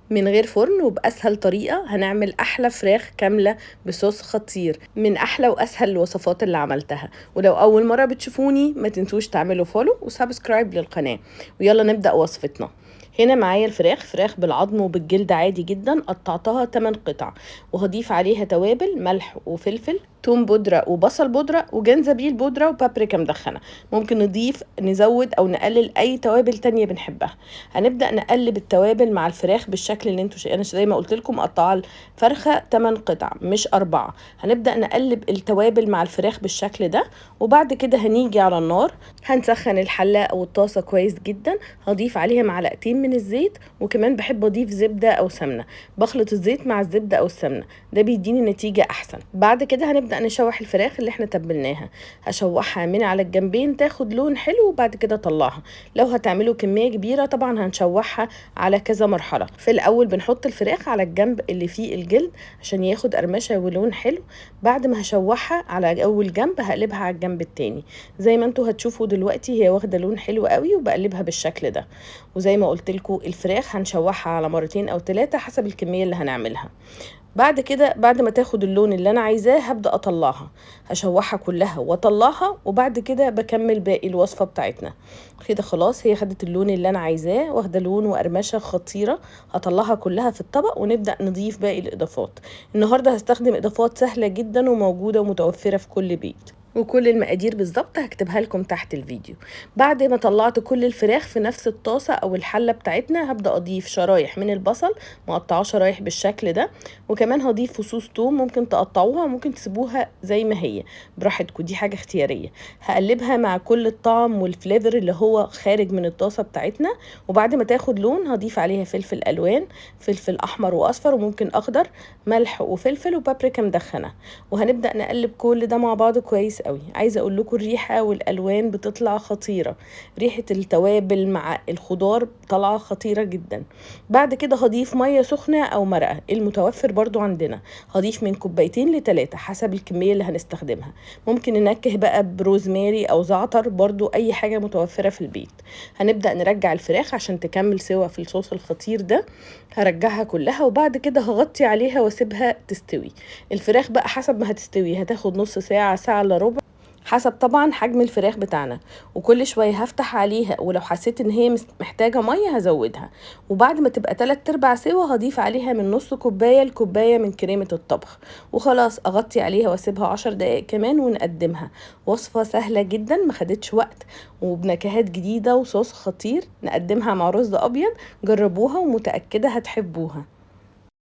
من غير فرن وبأسهل طريقة هنعمل أحلى فراخ كاملة بصوص خطير، من أحلى وأسهل الوصفات اللي عملتها. ولو أول مرة بتشوفوني ما تنسوش تعملوا فولو وسبسكرايب للقناة. ويلا نبدأ وصفتنا. هنا معايا فراخ بالعظم وبالجلد عادي جدا، قطعتها 8 قطع، وهضيف عليها توابل ملح وفلفل، توم بودرة وبصل بودرة وجنزبيل بودرة وبابريكا مدخنة. ممكن نزود او نقلل اي توابل تانية بنحبها. هنبدأ نقلب التوابل مع الفراخ بالشكل اللي انتوا انا زي ما قلت لكم مقطعه الفرخة 8 قطع مش 4. هنبدأ نقلب التوابل مع الفراخ بالشكل ده، وبعد كده هنيجي على النار، هنسخن الحلة او الطاسة كويس جدا. هضيف عليها معلقتين من الزيت، وكمان بحب اضيف زبدة او سمنة. بخلط الزيت مع الزبدة او السمنة، ده بيديني نتيجة احسن. بعد كده هنبدأ نشوح الفراخ اللي احنا تبلناها. هشوحها من على الجنبين تاخد لون حلو، وبعد كده اطلعها. لو هتعملوا كمية كبيرة طبعا هنشوحها على كذا مرحلة. في الاول بنحط الفراخ على الجنب اللي فيه الجلد عشان ياخد قرمشة ولون حلو. بعد ما هشوحها على اول جنب هقلبها على الجنب التاني. زي ما انتوا هتشوفوا دلوقتي هي واخدة لون حلو قوي، وبقلبها بالشكل ده. وزي ما قلت لكم الفراخ هنشوحها على مرتين او 3 حسب الكمية اللي هنعملها. بعد كده بعد ما تاخد اللون اللي انا عايزاه هبدأ اطلعها. هشوحها كلها واطلعها، وبعد كده بكمل باقي الوصفة بتاعتنا. كده خلاص هي خدت اللون اللي انا عايزاه، واخده لون وقرمشة خطيرة. هطلعها كلها في الطبق ونبدأ نضيف باقي الاضافات. النهاردة هستخدم اضافات سهلة جدا وموجودة ومتوفرة في كل بيت، وكل المقادير بالظبط هكتبها لكم تحت الفيديو. بعد ما طلعت كل الفراخ في نفس الطاسة او الحلة بتاعتنا، هبدأ اضيف شرايح من البصل مقطعه شرايح بالشكل ده، وكمان هضيف فصوص توم. ممكن تقطعوها وممكن تسيبوها زي ما هي براحتكم، دي حاجة اختيارية. هقلبها مع كل الطعم والفليفر اللي هو خارج من الطاسة بتاعتنا. وبعد ما تاخد لون هضيف عليها فلفل الوان، فلفل احمر واصفر وممكن اخضر، ملح وفلفل وبابريكا مدخنة. وهنبدأ نقلب كل ده مع بعض كويس قوي. عايزه اقول لكم الريحه والالوان بتطلع خطيره، ريحه التوابل مع الخضار طالعه خطيره جدا. بعد كده هضيف ميه سخنه او مرقه المتوفر برضو عندنا. هضيف من 2 ل3 حسب الكميه اللي هنستخدمها. ممكن ننكه بقى بروزماري او زعتر، برضو اي حاجه متوفره في البيت. هنبدا نرجع الفراخ عشان تكمل سوا في الصوص الخطير ده. هرجعها كلها، وبعد كده هغطي عليها واسيبها تستوي. الفراخ بقى حسب ما هتستوي هتاخد نص ساعه، ساعه الا ربع، حسب طبعا حجم الفراخ بتاعنا. وكل شويه هفتح عليها، ولو حسيت ان هي محتاجه ميه هزودها. وبعد ما تبقى 3/4 سوا هضيف عليها من نص كوبايه لكوبايه من كريمه الطبخ. وخلاص اغطي عليها واسيبها 10 دقايق كمان ونقدمها. وصفه سهله جدا ما خدتش وقت، وبنكهات جديده وصوص خطير. نقدمها مع رز ابيض. جربوها ومتاكده هتحبوها.